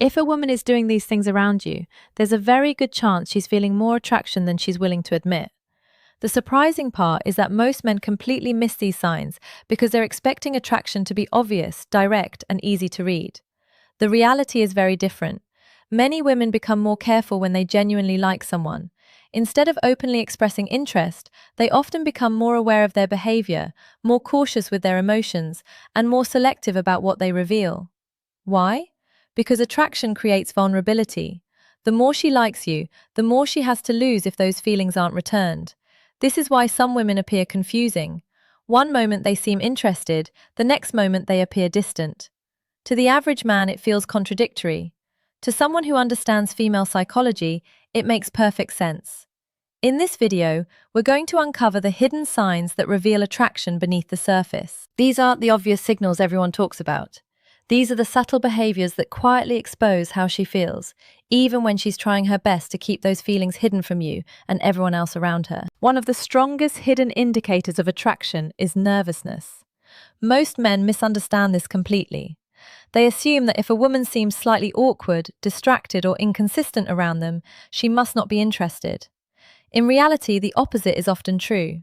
If a woman is doing these things around you, there's a very good chance she's feeling more attraction than she's willing to admit. The surprising part is that most men completely miss these signs because they're expecting attraction to be obvious, direct, and easy to read. The reality is very different. Many women become more careful when they genuinely like someone. Instead of openly expressing interest, they often become more aware of their behavior, more cautious with their emotions, and more selective about what they reveal. Why? Because attraction creates vulnerability. The more she likes you, the more she has to lose if those feelings aren't returned. This is why some women appear confusing. One moment they seem interested, the next moment they appear distant. To the average man, it feels contradictory. To someone who understands female psychology, it makes perfect sense. In this video, we're going to uncover the hidden signs that reveal attraction beneath the surface. These aren't the obvious signals everyone talks about. These are the subtle behaviors that quietly expose how she feels, even when she's trying her best to keep those feelings hidden from you and everyone else around her. One of the strongest hidden indicators of attraction is nervousness. Most men misunderstand this completely. They assume that if a woman seems slightly awkward, distracted, or inconsistent around them, she must not be interested. In reality, the opposite is often true.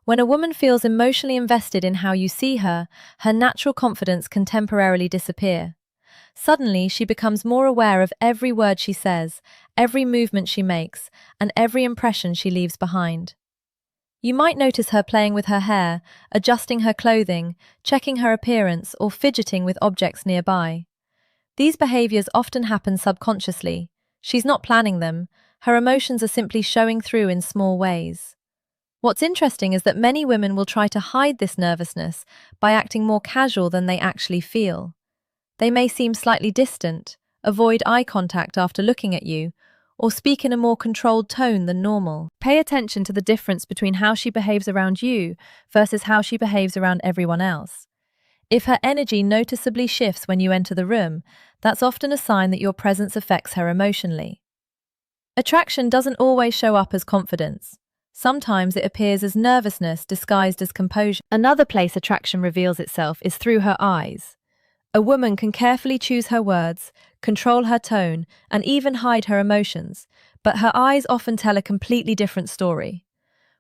When a woman feels emotionally invested in how you see her, her natural confidence can temporarily disappear. Suddenly, she becomes more aware of every word she says, every movement she makes, and every impression she leaves behind. You might notice her playing with her hair, adjusting her clothing, checking her appearance, or fidgeting with objects nearby. These behaviors often happen subconsciously. She's not planning them. Her emotions are simply showing through in small ways. What's interesting is that many women will try to hide this nervousness by acting more casual than they actually feel. They may seem slightly distant, avoid eye contact after looking at you, or speak in a more controlled tone than normal. Pay attention to the difference between how she behaves around you versus how she behaves around everyone else. If her energy noticeably shifts when you enter the room, that's often a sign that your presence affects her emotionally. Attraction doesn't always show up as confidence. Sometimes it appears as nervousness disguised as composure. Another place attraction reveals itself is through her eyes. A woman can carefully choose her words, control her tone, and even hide her emotions, but her eyes often tell a completely different story.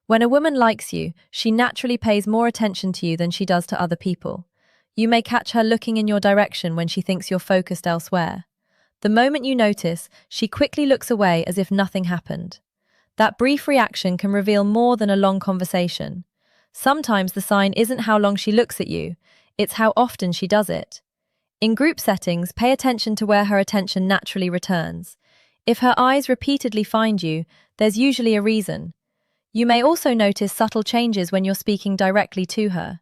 When a woman likes you, she naturally pays more attention to you than she does to other people. You may catch her looking in your direction when she thinks you're focused elsewhere. The moment you notice, she quickly looks away as if nothing happened. That brief reaction can reveal more than a long conversation. Sometimes the sign isn't how long she looks at you, it's how often she does it. In group settings, pay attention to where her attention naturally returns. If her eyes repeatedly find you, there's usually a reason. You may also notice subtle changes when you're speaking directly to her.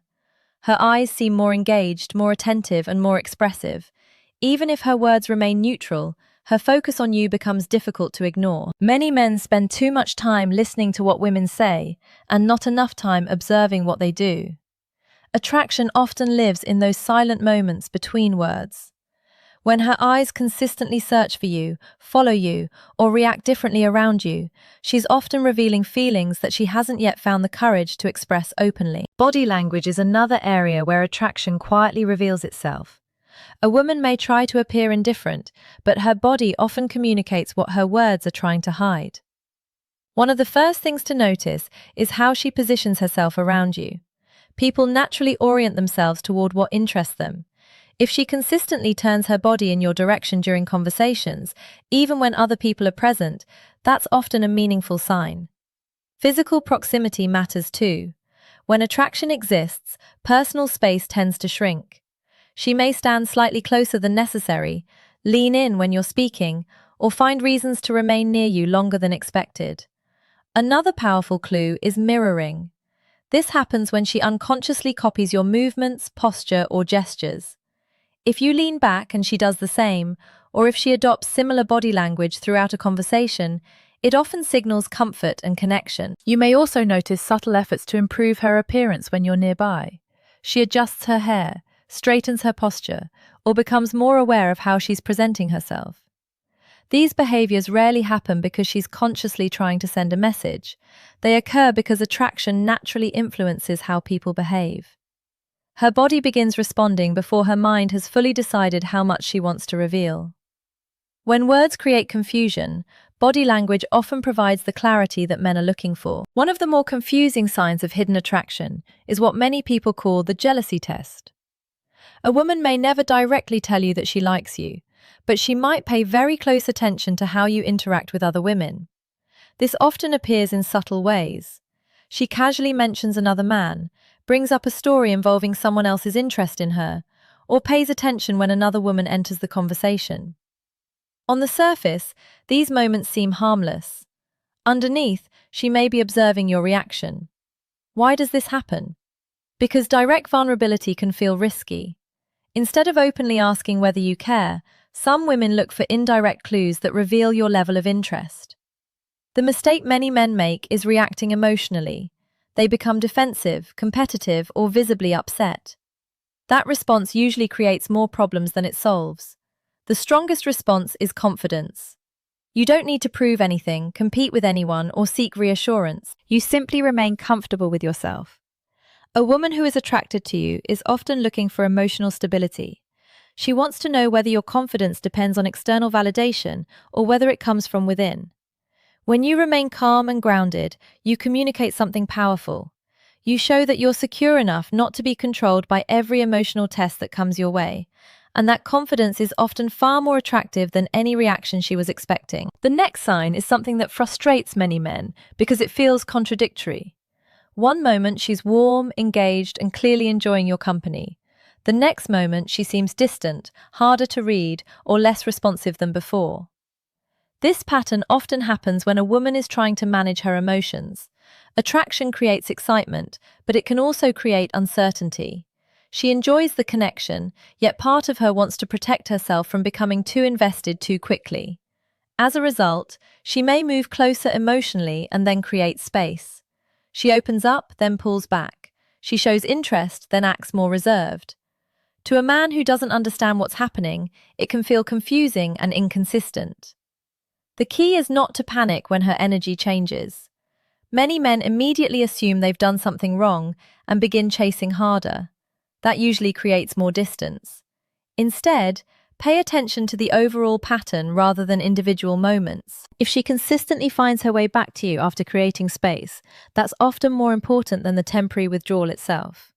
Her eyes seem more engaged, more attentive, and more expressive. Even if her words remain neutral, her focus on you becomes difficult to ignore. Many men spend too much time listening to what women say and not enough time observing what they do. Attraction often lives in those silent moments between words. When her eyes consistently search for you, follow you, or react differently around you, she's often revealing feelings that she hasn't yet found the courage to express openly. Body language is another area where attraction quietly reveals itself. A woman may try to appear indifferent, but her body often communicates what her words are trying to hide. One of the first things to notice is how she positions herself around you. People naturally orient themselves toward what interests them. If she consistently turns her body in your direction during conversations, even when other people are present, that's often a meaningful sign. Physical proximity matters too. When attraction exists, personal space tends to shrink. She may stand slightly closer than necessary, lean in when you're speaking, or find reasons to remain near you longer than expected. Another powerful clue is mirroring. This happens when she unconsciously copies your movements, posture, or gestures. If you lean back and she does the same, or if she adopts similar body language throughout a conversation, it often signals comfort and connection. You may also notice subtle efforts to improve her appearance when you're nearby. She adjusts her hair, straightens her posture, or becomes more aware of how she's presenting herself. These behaviors rarely happen because she's consciously trying to send a message. They occur because attraction naturally influences how people behave. Her body begins responding before her mind has fully decided how much she wants to reveal. When words create confusion, body language often provides the clarity that men are looking for. One of the more confusing signs of hidden attraction is what many people call the jealousy test. A woman may never directly tell you that she likes you, but she might pay very close attention to how you interact with other women. This often appears in subtle ways. She casually mentions another man, brings up a story involving someone else's interest in her, or pays attention when another woman enters the conversation. On the surface, these moments seem harmless. Underneath, she may be observing your reaction. Why does this happen? Because direct vulnerability can feel risky. Instead of openly asking whether you care, some women look for indirect clues that reveal your level of interest. The mistake many men make is reacting emotionally. They become defensive, competitive, or visibly upset. That response usually creates more problems than it solves. The strongest response is confidence. You don't need to prove anything, compete with anyone, or seek reassurance. You simply remain comfortable with yourself. A woman who is attracted to you is often looking for emotional stability. She wants to know whether your confidence depends on external validation or whether it comes from within. When you remain calm and grounded, you communicate something powerful. You show that you're secure enough not to be controlled by every emotional test that comes your way, and that confidence is often far more attractive than any reaction she was expecting. The next sign is something that frustrates many men because it feels contradictory. One moment she's warm, engaged, and clearly enjoying your company. The next moment she seems distant, harder to read, or less responsive than before. This pattern often happens when a woman is trying to manage her emotions. Attraction creates excitement, but it can also create uncertainty. She enjoys the connection, yet part of her wants to protect herself from becoming too invested too quickly. As a result, she may move closer emotionally and then create space. She opens up, then pulls back. She shows interest, then acts more reserved. To a man who doesn't understand what's happening, it can feel confusing and inconsistent. The key is not to panic when her energy changes. Many men immediately assume they've done something wrong and begin chasing harder. That usually creates more distance. Instead, pay attention to the overall pattern rather than individual moments. If she consistently finds her way back to you after creating space, that's often more important than the temporary withdrawal itself.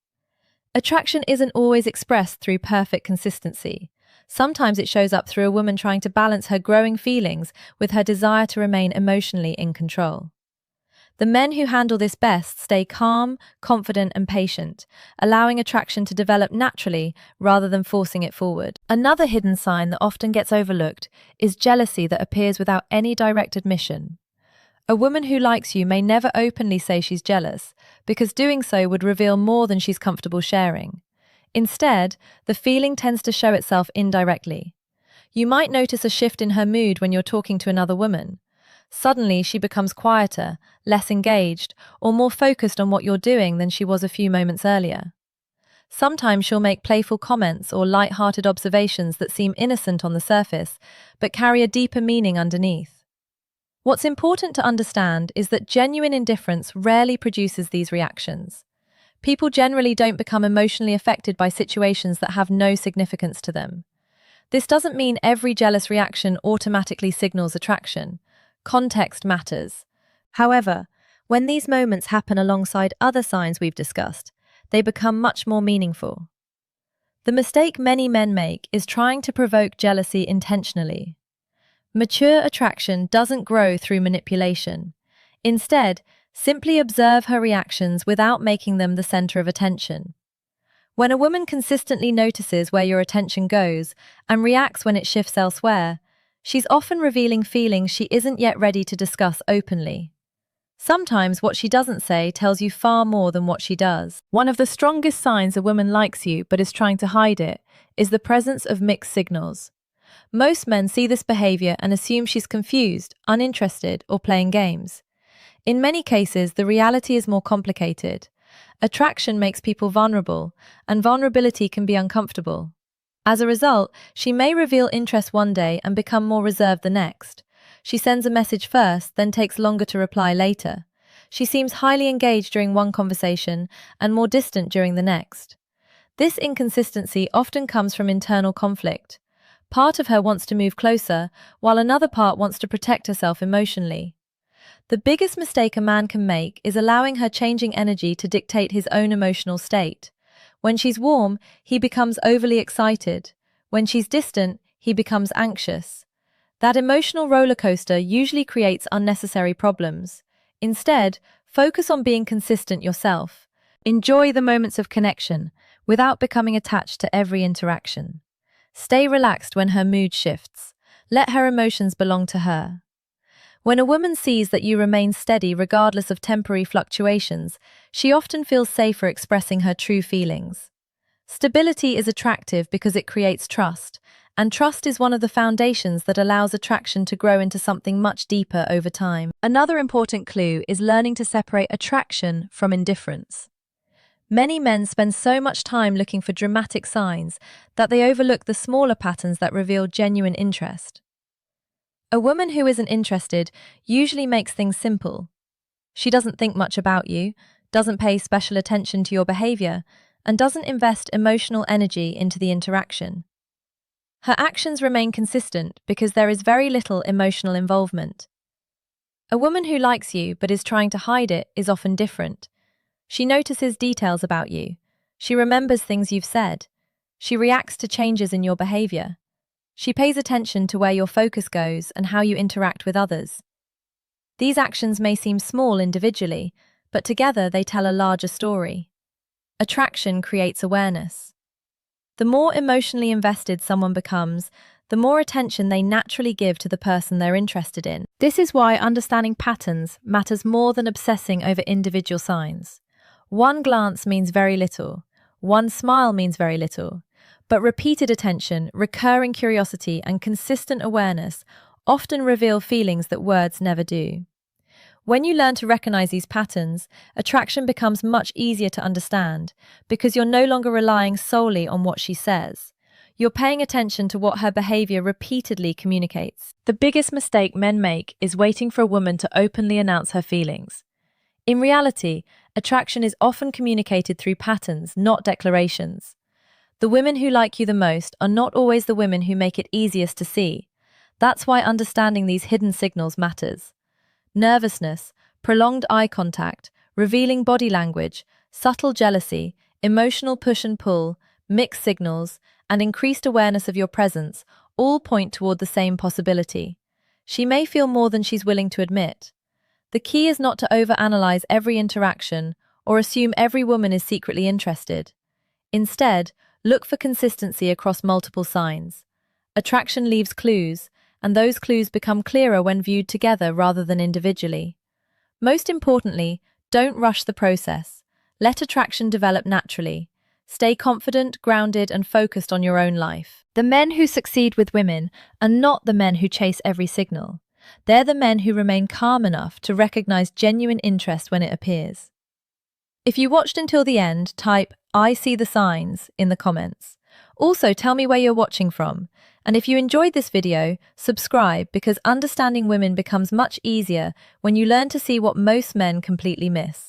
Attraction isn't always expressed through perfect consistency. Sometimes it shows up through a woman trying to balance her growing feelings with her desire to remain emotionally in control. The men who handle this best stay calm, confident, and patient, allowing attraction to develop naturally rather than forcing it forward. Another hidden sign that often gets overlooked is jealousy that appears without any direct admission. A woman who likes you may never openly say she's jealous, because doing so would reveal more than she's comfortable sharing. Instead, the feeling tends to show itself indirectly. You might notice a shift in her mood when you're talking to another woman. Suddenly, she becomes quieter, less engaged, or more focused on what you're doing than she was a few moments earlier. Sometimes she'll make playful comments or light-hearted observations that seem innocent on the surface, but carry a deeper meaning underneath. What's important to understand is that genuine indifference rarely produces these reactions. People generally don't become emotionally affected by situations that have no significance to them. This doesn't mean every jealous reaction automatically signals attraction. Context matters. However, when these moments happen alongside other signs we've discussed, they become much more meaningful. The mistake many men make is trying to provoke jealousy intentionally. Mature attraction doesn't grow through manipulation. Instead, simply observe her reactions without making them the center of attention. When a woman consistently notices where your attention goes and reacts when it shifts elsewhere, she's often revealing feelings she isn't yet ready to discuss openly. Sometimes what she doesn't say tells you far more than what she does. One of the strongest signs a woman likes you but is trying to hide it is the presence of mixed signals. Most men see this behavior and assume she's confused, uninterested, or playing games. In many cases, the reality is more complicated. Attraction makes people vulnerable, and vulnerability can be uncomfortable. As a result, she may reveal interest one day and become more reserved the next. She sends a message first, then takes longer to reply later. She seems highly engaged during one conversation and more distant during the next. This inconsistency often comes from internal conflict. Part of her wants to move closer, while another part wants to protect herself emotionally. The biggest mistake a man can make is allowing her changing energy to dictate his own emotional state. When she's warm, he becomes overly excited. When she's distant, he becomes anxious. That emotional roller coaster usually creates unnecessary problems. Instead, focus on being consistent yourself. Enjoy the moments of connection without becoming attached to every interaction. Stay relaxed when her mood shifts. Let her emotions belong to her. When a woman sees that you remain steady regardless of temporary fluctuations, she often feels safer expressing her true feelings. Stability is attractive because it creates trust, and trust is one of the foundations that allows attraction to grow into something much deeper over time. Another important clue is learning to separate attraction from indifference. Many men spend so much time looking for dramatic signs that they overlook the smaller patterns that reveal genuine interest. A woman who isn't interested usually makes things simple. She doesn't think much about you, doesn't pay special attention to your behavior, and doesn't invest emotional energy into the interaction. Her actions remain consistent because there is very little emotional involvement. A woman who likes you but is trying to hide it is often different. She notices details about you. She remembers things you've said. She reacts to changes in your behavior. She pays attention to where your focus goes and how you interact with others. These actions may seem small individually, but together they tell a larger story. Attraction creates awareness. The more emotionally invested someone becomes, the more attention they naturally give to the person they're interested in. This is why understanding patterns matters more than obsessing over individual signs. One glance means very little. One smile means very little. But repeated attention, recurring curiosity, and consistent awareness often reveal feelings that words never do. When you learn to recognize these patterns, attraction becomes much easier to understand because you're no longer relying solely on what she says. You're paying attention to what her behavior repeatedly communicates. The biggest mistake men make is waiting for a woman to openly announce her feelings. In reality, attraction is often communicated through patterns, not declarations. The women who like you the most are not always the women who make it easiest to see. That's why understanding these hidden signals matters. Nervousness, prolonged eye contact, revealing body language, subtle jealousy, emotional push and pull, mixed signals, and increased awareness of your presence all point toward the same possibility. She may feel more than she's willing to admit. The key is not to overanalyze every interaction or assume every woman is secretly interested. Instead, look for consistency across multiple signs. Attraction leaves clues, and those clues become clearer when viewed together rather than individually. Most importantly, don't rush the process. Let attraction develop naturally. Stay confident, grounded, and focused on your own life. The men who succeed with women are not the men who chase every signal. They're the men who remain calm enough to recognize genuine interest when it appears. If you watched until the end, type "I see the signs" in the comments. Also, tell me where you're watching from. And if you enjoyed this video, subscribe because understanding women becomes much easier when you learn to see what most men completely miss.